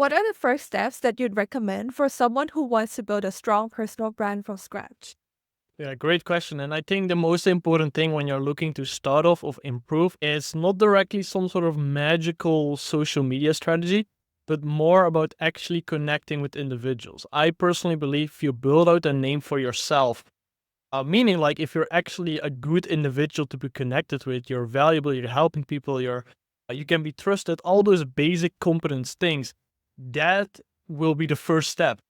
What are the first steps that you'd recommend for someone who wants to build a strong personal brand from scratch? Yeah, great question. And I think the most important thing when you're looking to start off or improve is not directly some sort of magical social media strategy, but more about actually connecting with individuals. I personally believe if you build out a name for yourself, meaning like if you're actually a good individual to be connected with, you're valuable, you're helping people, you can be trusted, all those basic competence things, that will be the first step.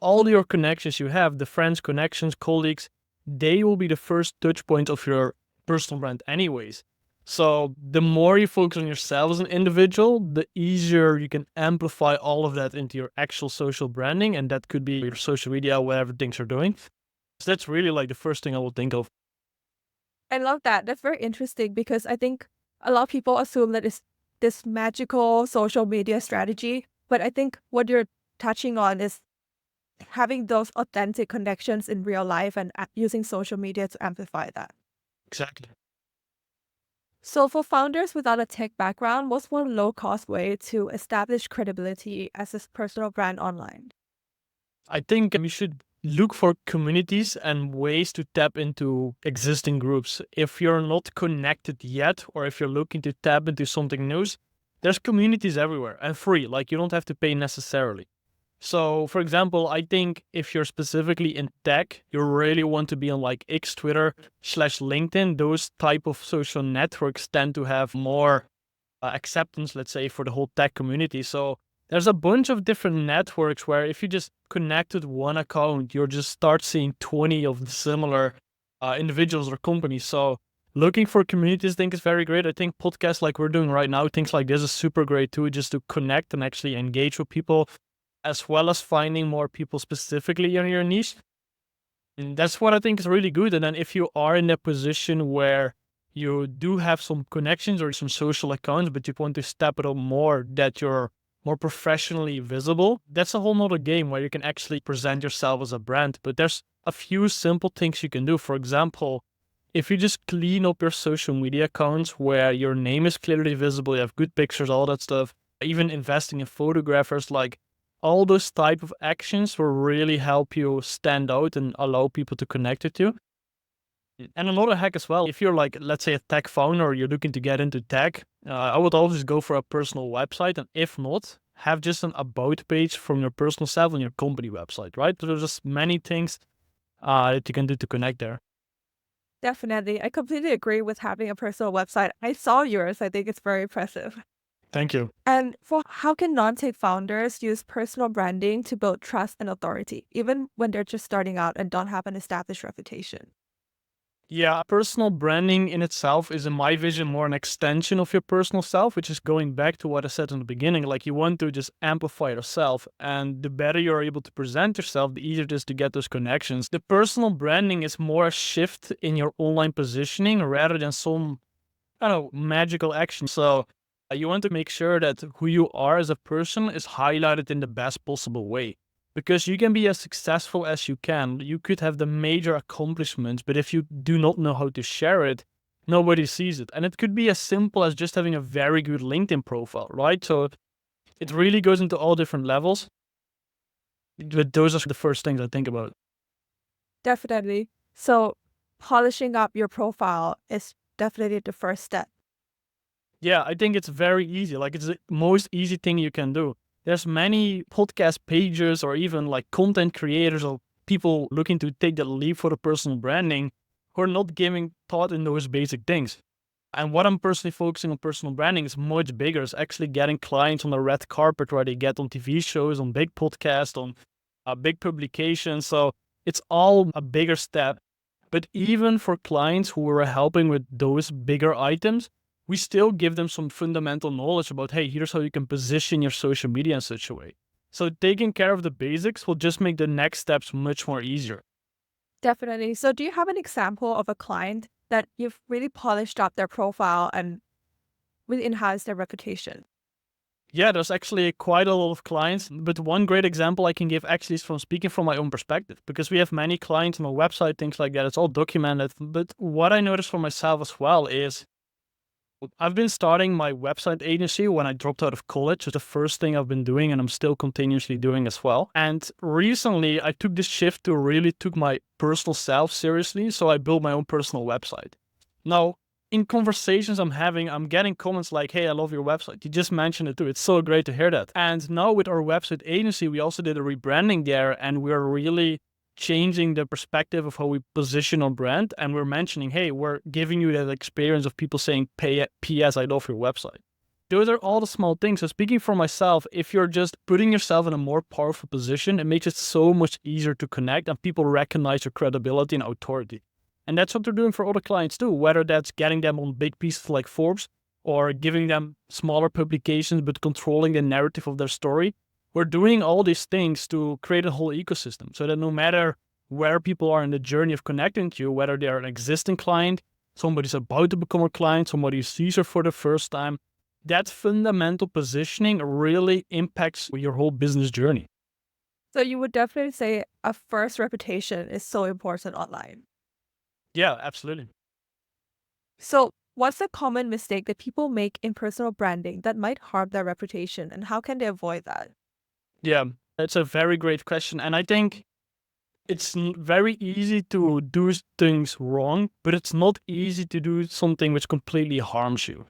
All your connections you have, the friends, connections, colleagues, they will be the first touch point of your personal brand, anyways. So, the more you focus on yourself as an individual, the easier you can amplify all of that into your actual social branding. And that could be your social media, whatever things you're doing. So, that's really like the first thing I would think of. I love that. That's very interesting because I think a lot of people assume that it's this magical social media strategy. But I think what you're touching on is having those authentic connections in real life and using social media to amplify that. Exactly. So, for founders without a tech background, what's one low cost way to establish credibility as a personal brand online? I think we should look for communities and ways to tap into existing groups. If you're not connected yet, or if you're looking to tap into something new, there's communities everywhere and free. Like you don't have to pay necessarily. So, for example, I think if you're specifically in tech, you really want to be on like X, Twitter slash LinkedIn. Those type of social networks tend to have more acceptance, let's say, for the whole tech community. So there's a bunch of different networks where if you just connect with one account, you'll just start seeing 20 of the similar individuals or companies. So looking for communities, I think is very great. I think podcasts like we're doing right now, things like this is super great too, just to connect and actually engage with people, as well as finding more people specifically in your niche. And that's what I think is really good. And then if you are in a position where you do have some connections or some social accounts, but you want to step it up more, that you're more professionally visible, that's a whole nother game where you can actually present yourself as a brand. But there's a few simple things you can do. For example, if you just clean up your social media accounts where your name is clearly visible, you have good pictures, all that stuff, even investing in photographers, like all those type of actions will really help you stand out and allow people to connect with you. And another hack as well, if you're like, let's say a tech founder or you're looking to get into tech, I would always go for a personal website. And if not, have just an about page from your personal self on your company website, right? There's just many things that you can do to connect there. Definitely. I completely agree with having a personal website. I saw yours. I think it's very impressive. Thank you. And for how can non-tech founders use personal branding to build trust and authority, even when they're just starting out and don't have an established reputation? Yeah, personal branding in itself is, in my vision, more an extension of your personal self, which is going back to what I said in the beginning. Like, you want to just amplify yourself, and the better you're able to present yourself, the easier it is to get those connections. The personal branding is more a shift in your online positioning rather than some, I don't know, magical action. So, you want to make sure that who you are as a person is highlighted in the best possible way. Because you can be as successful as you can. You could have the major accomplishments, but if you do not know how to share it, nobody sees it. And it could be as simple as just having a very good LinkedIn profile, right? So it really goes into all different levels. But those are the first things I think about. Definitely. So polishing up your profile is definitely the first step. Yeah, I think it's very easy. Like, it's the most easy thing you can do. There's many podcast pages or even like content creators or people looking to take the leap for the personal branding who are not giving thought in those basic things. And what I'm personally focusing on personal branding is much bigger. It's actually getting clients on the red carpet where they get on TV shows, on big podcasts, on big publications. So it's all a bigger step. But even for clients who are helping with those bigger items, we still give them some fundamental knowledge about, hey, here's how you can position your social media in such a way. So taking care of the basics will just make the next steps much more easier. Definitely. So do you have an example of a client that you've really polished up their profile and really enhanced their reputation? Yeah, there's actually quite a lot of clients, but one great example I can give actually is from speaking from my own perspective, because we have many clients on our website, things like that. It's all documented. But what I noticed for myself as well is I've been starting my website agency when I dropped out of college. It's the first thing I've been doing, and I'm still continuously doing as well. And recently, I took this shift to really took my personal self seriously. So I built my own personal website. Now, in conversations I'm having, I'm getting comments like, "Hey, I love your website. You just mentioned it too. It's so great to hear that." And now with our website agency, we also did a rebranding there, and we're really changing the perspective of how we position our brand. And we're mentioning, hey, we're giving you that experience of people saying, P.S. I love your website. Those are all the small things. So speaking for myself, if you're just putting yourself in a more powerful position, it makes it so much easier to connect and people recognize your credibility and authority. And that's what they're doing for other clients too, whether that's getting them on big pieces like Forbes or giving them smaller publications, but controlling the narrative of their story. We're doing all these things to create a whole ecosystem so that no matter where people are in the journey of connecting to you, whether they're an existing client, somebody's about to become a client, somebody sees her for the first time, that fundamental positioning really impacts your whole business journey. So you would definitely say a first reputation is so important online. Yeah, absolutely. So what's a common mistake that people make in personal branding that might harm their reputation, and how can they avoid that? Yeah, that's a very great question. And I think it's very easy to do things wrong, but it's not easy to do something which completely harms you.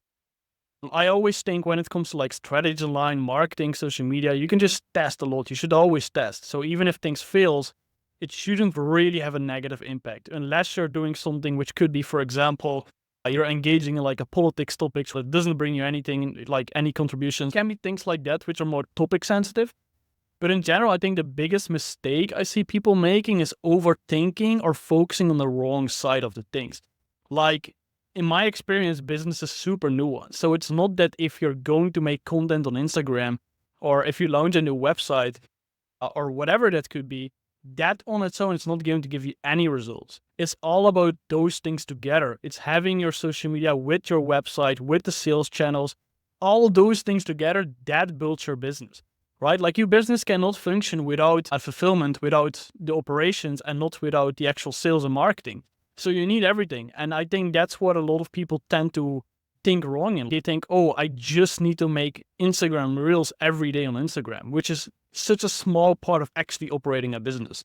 I always think when it comes to like strategy online, marketing, social media, you can just test a lot. You should always test. So even if things fails, it shouldn't really have a negative impact unless you're doing something which could be, for example, you're engaging in like a politics topic so it doesn't bring you anything like any contributions. Can be things like that which are more topic sensitive. But in general, I think the biggest mistake I see people making is overthinking or focusing on the wrong side of the things. Like, in my experience, business is super nuanced. So it's not that if you're going to make content on Instagram or if you launch a new website or whatever that could be, that on its own is not going to give you any results. It's all about those things together. It's having your social media with your website, with the sales channels, all those things together that builds your business, right? Like your business cannot function without a fulfillment, without the operations, and not without the actual sales and marketing. So you need everything. And I think that's what a lot of people tend to think wrong in. They think, oh, I just need to make Instagram reels every day on Instagram, which is such a small part of actually operating a business.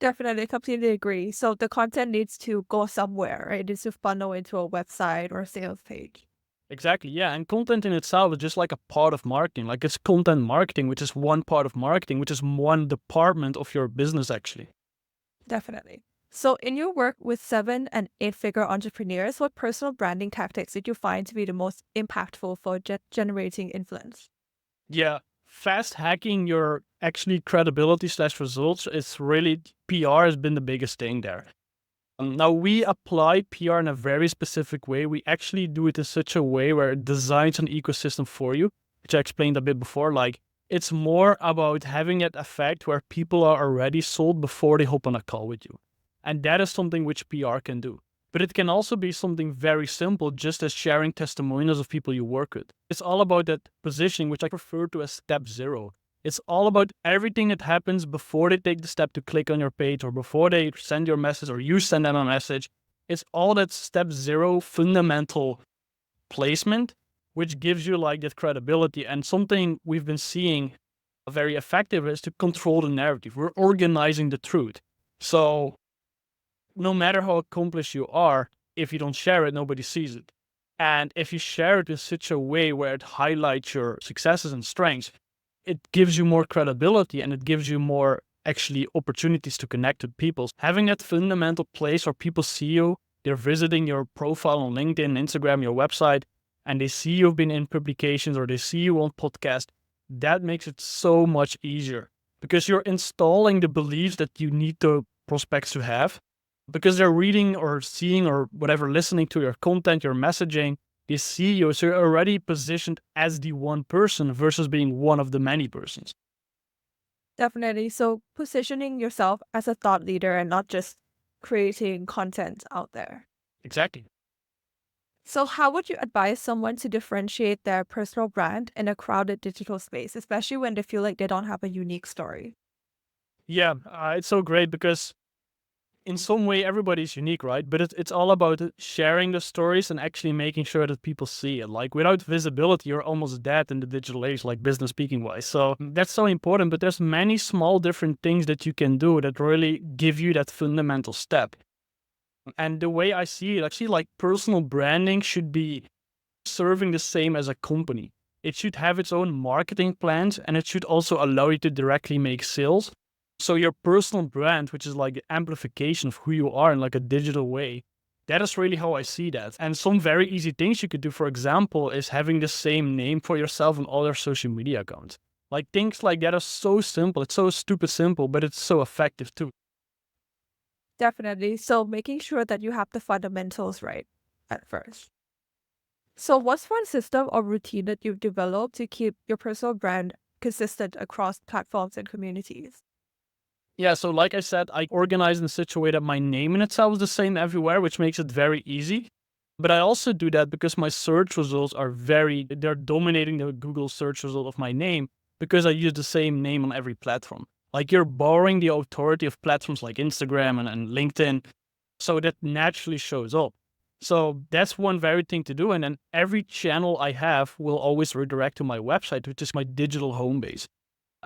Definitely, completely agree. So the content needs to go somewhere, right? It needs to funnel into a website or a sales page. Exactly, yeah. And content in itself is just like a part of marketing. Like it's content marketing, which is one part of marketing, which is one department of your business actually. Definitely. So in your work with 7 and 8 figure entrepreneurs, what personal branding tactics did you find to be the most impactful for generating influence? Yeah, fast hacking your actually credibility slash results is really PR has been the biggest thing there. Now we apply PR in a very specific way. We actually do it in such a way where it designs an ecosystem for you, which I explained a bit before. Like it's more about having that effect where people are already sold before they hop on a call with you. And that is something which PR can do. But it can also be something very simple, just as sharing testimonials of people you work with. It's all about that positioning, which I refer to as step zero. It's all about everything that happens before they take the step to click on your page or before they send your message or you send them a message. It's all that step zero fundamental placement, which gives you like that credibility. And something we've been seeing very effective is to control the narrative. We're organizing the truth. So no matter how accomplished you are, if you don't share it, nobody sees it. And if you share it in such a way where it highlights your successes and strengths, it gives you more credibility and it gives you more actually opportunities to connect with people. Having that fundamental place where people see you, they're visiting your profile on LinkedIn, Instagram, your website, and they see you've been in publications or they see you on podcast, that makes it so much easier because you're installing the beliefs that you need the prospects to have because they're reading or seeing or whatever, listening to your content, your messaging, they see you. So you're already positioned as the one person versus being one of the many persons. Definitely. So positioning yourself as a thought leader and not just creating content out there. Exactly. So how would you advise someone to differentiate their personal brand in a crowded digital space, especially when they feel like they don't have a unique story? Yeah, it's so great because in some way everybody's unique, right? But it's all about sharing the stories and actually making sure that people see it. Like without visibility, you're almost dead in the digital age, like business speaking wise. So that's so important. But there's many small different things that you can do that really give you that fundamental step. And the way I see it, actually, like personal branding should be serving the same as a company. It should have its own marketing plans and it should also allow you to directly make sales. So your personal brand, which is like the amplification of who you are in like a digital way, that is really how I see that. And some very easy things you could do, for example, is having the same name for yourself on all your social media accounts. Like things like that are so simple. It's so stupid simple, but it's so effective too. Definitely. So making sure that you have the fundamentals right at first. So what's one system or routine that you've developed to keep your personal brand consistent across platforms and communities? Yeah, so like I said, I organize in such a way that my name in itself is the same everywhere, which makes it very easy. But I also do that because my search results are they're dominating the Google search result of my name because I use the same name on every platform. Like you're borrowing the authority of platforms like Instagram and LinkedIn. So that naturally shows up. So that's one very thing to do. And then every channel I have will always redirect to my website, which is my digital home base.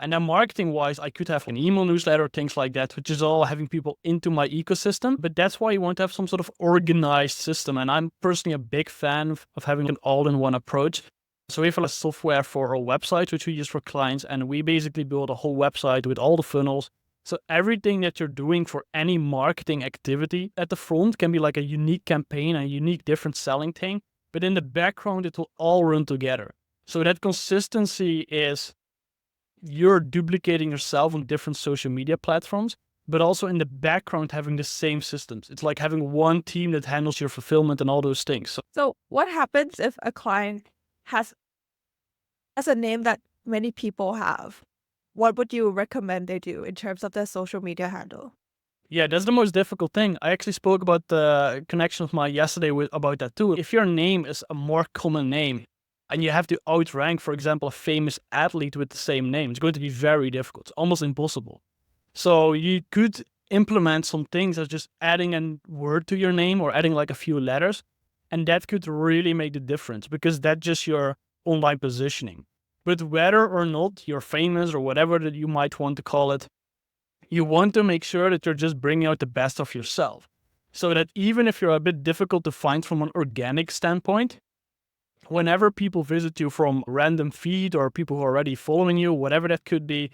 And then marketing wise, I could have an email newsletter, things like that, which is all having people into my ecosystem. But that's why you want to have some sort of organized system. And I'm personally a big fan of having an all in one approach. So we have a software for our website, which we use for clients. And we basically build a whole website with all the funnels. So everything that you're doing for any marketing activity at the front can be like a unique campaign, a unique different selling thing. But in the background, it will all run together. So that consistency is you're duplicating yourself on different social media platforms, but also in the background having the same systems. It's like having one team that handles your fulfillment and all those things. So what happens if a client has a name that many people have? What would you recommend they do in terms of their social media handle? Yeah, that's the most difficult thing. I actually spoke about the connection of mine yesterday about that too. If your name is a more common name and you have to outrank, for example, a famous athlete with the same name, it's going to be very difficult, almost impossible. So you could implement some things as just adding a word to your name or adding like a few letters. And that could really make the difference because that's just your online positioning. But whether or not you're famous or whatever that you might want to call it, you want to make sure that you're just bringing out the best of yourself. So that even if you're a bit difficult to find from an organic standpoint, whenever people visit you from random feed or people who are already following you, whatever that could be,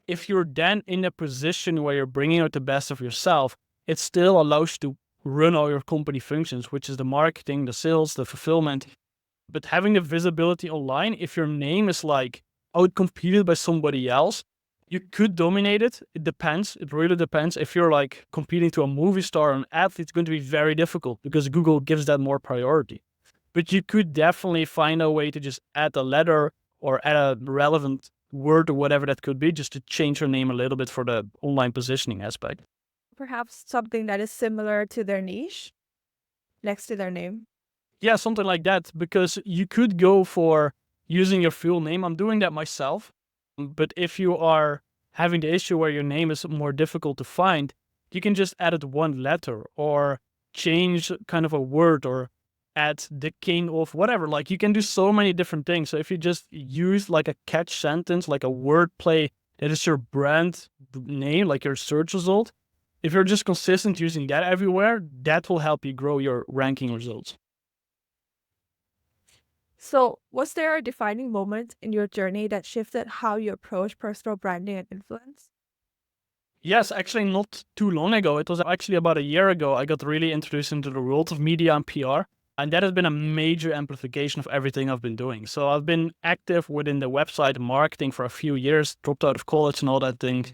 if you're then in a position where you're bringing out the best of yourself, it still allows you to run all your company functions, which is the marketing, the sales, the fulfillment. But having the visibility online, if your name is like outcompeted by somebody else, you could dominate it. It depends. It really depends. If you're like competing to a movie star or an athlete, it's going to be very difficult because Google gives that more priority. But you could definitely find a way to just add a letter or add a relevant word or whatever that could be, just to change your name a little bit for the online positioning aspect. Perhaps something that is similar to their niche next to their name. Yeah, something like that, because you could go for using your full name. I'm doing that myself. But if you are having the issue where your name is more difficult to find, you can just add it one letter or change kind of a word or add the king of whatever. Like you can do so many different things. So if you just use like a catch sentence, like a word play that is your brand name, like your search result, if you're just consistent using that everywhere, that will help you grow your ranking results. So, was there a defining moment in your journey that shifted how you approach personal branding and influence? Yes, actually, not too long ago. It was actually about a year ago. I got really introduced into the world of media and PR. And that has been a major amplification of everything I've been doing. So I've been active within the website marketing for a few years, dropped out of college and all that thing.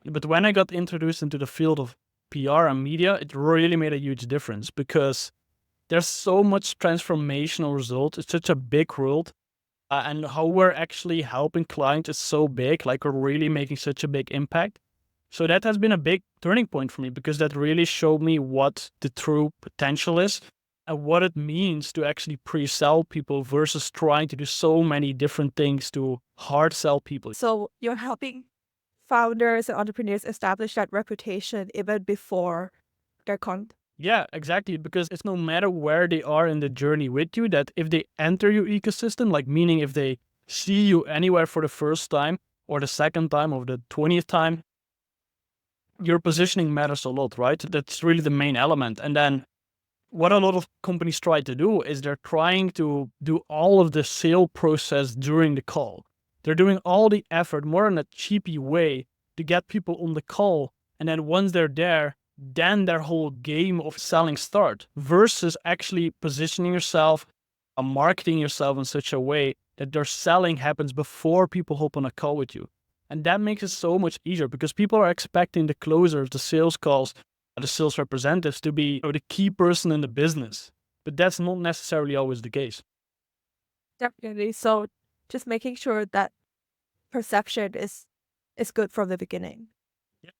But when I got introduced into the field of PR and media, it really made a huge difference because there's so much transformational results. It's such a big world. And how we're actually helping clients is so big, like we're really making such a big impact. So that has been a big turning point for me because that really showed me what the true potential is and what it means to actually pre-sell people versus trying to do so many different things to hard sell people. So, you're helping founders and entrepreneurs establish that reputation even before their con. Yeah, exactly. Because it's no matter where they are in the journey with you, that if they enter your ecosystem, like meaning if they see you anywhere for the first time or the second time or the 20th time, your positioning matters a lot, right? That's really the main element. And then what a lot of companies try to do is they're trying to do all of the sale process during the call. They're doing all the effort more in a cheapy way to get people on the call. And then once they're there, then their whole game of selling start versus actually positioning yourself and marketing yourself in such a way that their selling happens before people hop on a call with you. And that makes it so much easier because people are expecting the closers, the sales calls, the sales representatives to be the key person in the business. But that's not necessarily always the case. Definitely. So just making sure that perception is good from the beginning. Yeah.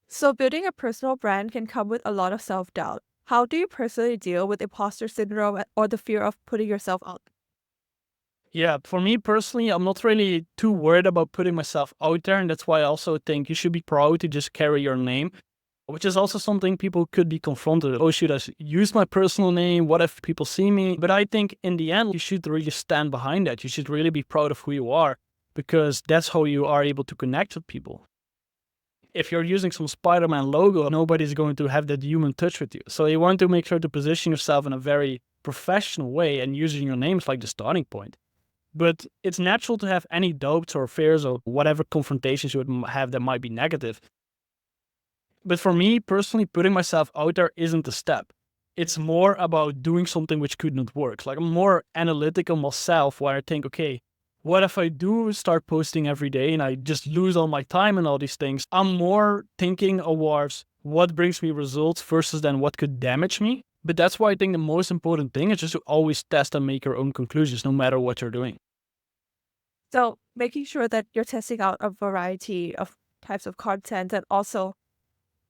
So building a personal brand can come with a lot of self-doubt. How do you personally deal with imposter syndrome or the fear of putting yourself out? Yeah, for me personally, I'm not really too worried about putting myself out there. And that's why I also think you should be proud to just carry your name, which is also something people could be confronted with. Oh, should I use my personal name? What if people see me? But I think in the end, you should really stand behind that. You should really be proud of who you are because that's how you are able to connect with people. If you're using some Spider-Man logo, nobody's going to have that human touch with you. So you want to make sure to position yourself in a very professional way and using your name is like the starting point. But it's natural to have any doubts or fears or whatever confrontations you would have that might be negative. But for me personally, putting myself out there isn't a step. It's more about doing something which could not work. Like I'm more analytical myself where I think, okay, what if I do start posting every day and I just lose all my time and all these things? I'm more thinking towards what brings me results versus then what could damage me. But that's why I think the most important thing is just to always test and make your own conclusions, no matter what you're doing. So making sure that you're testing out a variety of types of content and also,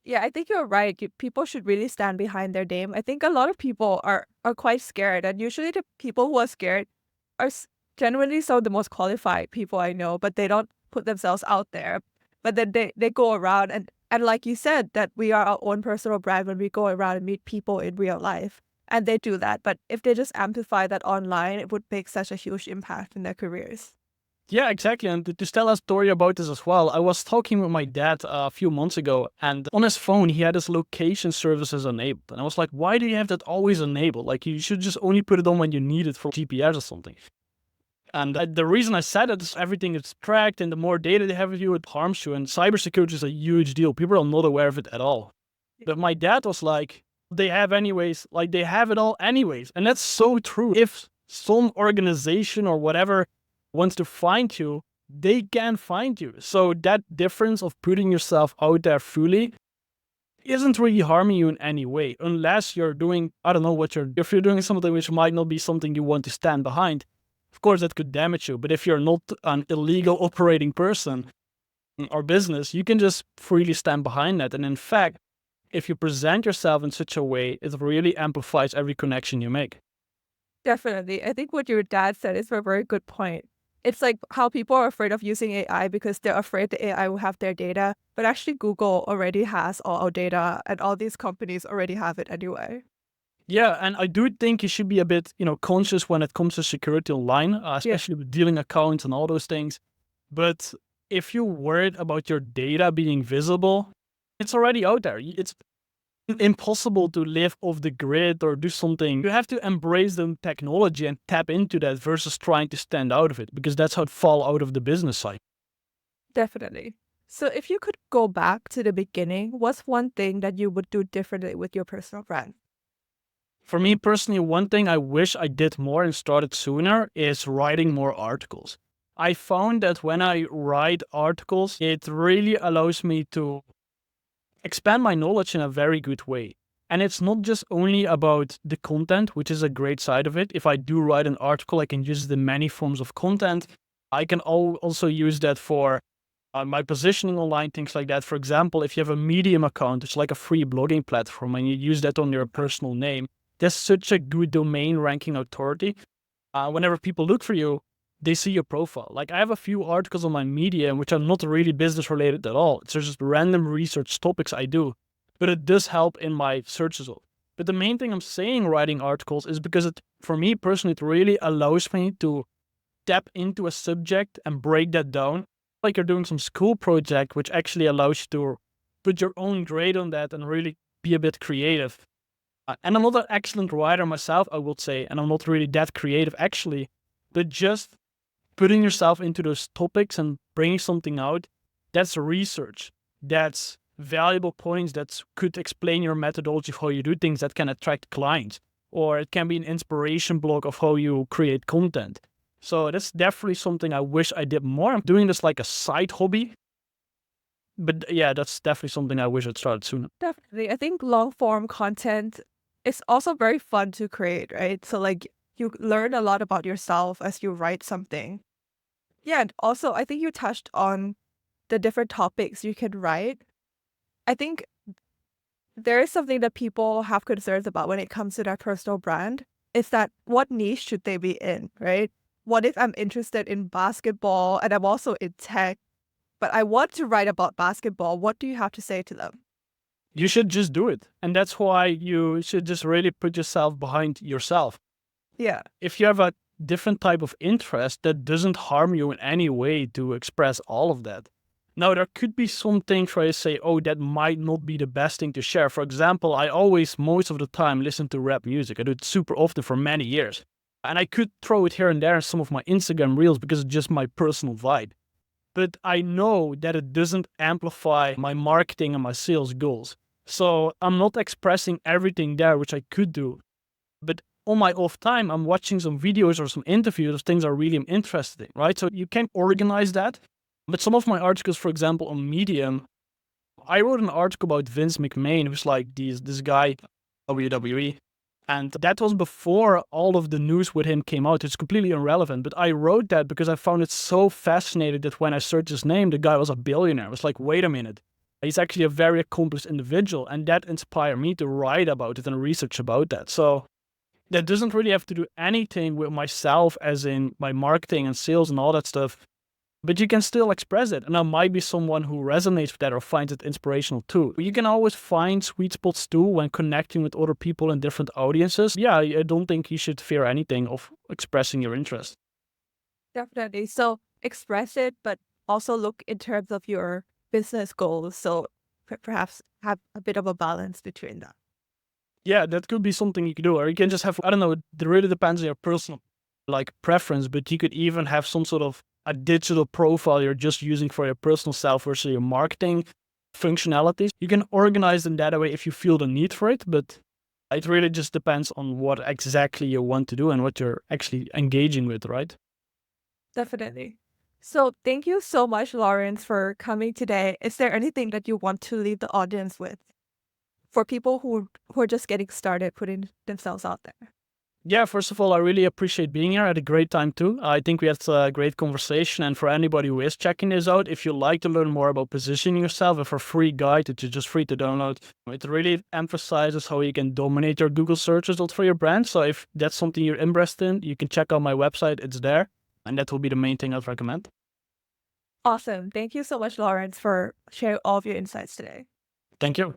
yeah, I think you're right. People should really stand behind their name. I think a lot of people are quite scared, and usually the people who are scared are genuinely some of the most qualified people I know, but they don't put themselves out there. But then they go around and like you said, that we are our own personal brand when we go around and meet people in real life. And they do that. But if they just amplify that online, it would make such a huge impact in their careers. Yeah, exactly. And to tell a story about this as well, I was talking with my dad a few months ago, and on his phone, he had his location services enabled. And I was like, why do you have that always enabled? Like, you should just only put it on when you need it for GPS or something. And the reason I said it is everything is tracked, and the more data they have of you, it harms you. And cybersecurity is a huge deal. People are not aware of it at all. But my dad was like, they have anyways, like they have it all anyways. And that's so true. If some organization or whatever wants to find you, they can find you. So that difference of putting yourself out there fully isn't really harming you in any way, unless you're doing, I don't know what if you're doing something which might not be something you want to stand behind. Of course, that could damage you. But if you're not an illegal operating person or business, you can just freely stand behind that. And in fact, if you present yourself in such a way, it really amplifies every connection you make. Definitely. I think what your dad said is a very good point. It's like how people are afraid of using AI because they're afraid the AI will have their data, but actually Google already has all our data and all these companies already have it anyway. Yeah, and I do think you should be a bit, conscious when it comes to security online, Yeah, especially with dealing accounts and all those things. But if you're worried about your data being visible, it's already out there. It's impossible to live off the grid or do something. You have to embrace the technology and tap into that versus trying to stand out of it, because that's how it fall out of the business side. definitely. So if you could go back to the beginning, what's one thing that you would do differently with your personal brand? For me personally, one thing I wish I did more and started sooner is writing more articles. I found that when I write articles, it really allows me to expand my knowledge in a very good way. And it's not just only about the content, which is a great side of it. If I do write an article, I can use the many forms of content. I can also use that for my positioning online, things like that. For example, if you have a Medium account, it's like a free blogging platform, and you use that on your personal name, that's such a good domain ranking authority. Whenever people look for you, they see your profile. Like, I have a few articles on my Medium which are not really business related at all. It's just random research topics I do, but it does help in my search result. But the main thing I'm saying writing articles is because for me personally, it really allows me to tap into a subject and break that down. Like you're doing some school project, which actually allows you to put your own grade on that and really be a bit creative. And I'm not an excellent writer myself, I would say, and I'm not really that creative actually, but just putting yourself into those topics and bringing something out, that's research. That's valuable points that could explain your methodology of how you do things that can attract clients. Or it can be an inspiration blog of how you create content. So that's definitely something I wish I did more. I'm doing this like a side hobby. But yeah, that's definitely something I wish I'd started sooner. Definitely. I think long form content is also very fun to create, right? So like you learn a lot about yourself as you write something. Yeah, and also I think you touched on the different topics you can write. I think there is something that people have concerns about when it comes to their personal brand, is that what niche should they be in, right? What if I'm interested in basketball and I'm also in tech, but I want to write about basketball? What do you have to say to them? You should just do it. And that's why you should just really put yourself behind yourself. Yeah, If you have a different type of interest, that doesn't harm you in any way to express all of that. Now, there could be some things where you say, oh, that might not be the best thing to share. For example, I always, most of the time, listen to rap music. I do it super often for many years. And I could throw it here and there in some of my Instagram reels because it's just my personal vibe. But I know that it doesn't amplify my marketing and my sales goals. So I'm not expressing everything there, which I could do. But on my off time, I'm watching some videos or some interviews of things I really am interested in, right? So you can organize that. But some of my articles, for example, on Medium, I wrote an article about Vince McMahon, who's like this guy, WWE. And that was before all of the news with him came out. It's completely irrelevant. But I wrote that because I found it so fascinating that when I searched his name, the guy was a billionaire. I was like, wait a minute. He's actually a very accomplished individual. And that inspired me to write about it and research about that. So that doesn't really have to do anything with myself, as in my marketing and sales and all that stuff. But you can still express it. And I might be someone who resonates with that or finds it inspirational too. You can always find sweet spots too when connecting with other people in different audiences. Yeah, I don't think you should fear anything of expressing your interest. definitely. So express it, but also look in terms of your business goals. So perhaps have a bit of a balance between that. Yeah, that could be something you could do. Or you can just have, I don't know, it really depends on your personal like preference, but you could even have some sort of a digital profile you're just using for your personal self versus your marketing functionalities. You can organize them that way if you feel the need for it, but it really just depends on what exactly you want to do and what you're actually engaging with, right? Definitely. So thank you so much, Lawrence, for coming today. Is there anything that you want to leave the audience with for people who are just getting started putting themselves out there? Yeah, first of all, I really appreciate being here. I had a great time too. I think we had a great conversation. And for anybody who is checking this out, if you'd like to learn more about positioning yourself, I have a free guide that is just free to download. It really emphasizes how you can dominate your Google search results for your brand. So if that's something you're interested in, you can check out my website. It's there. And that will be the main thing I'd recommend. Awesome. Thank you so much, Lawrence, for sharing all of your insights today. Thank you.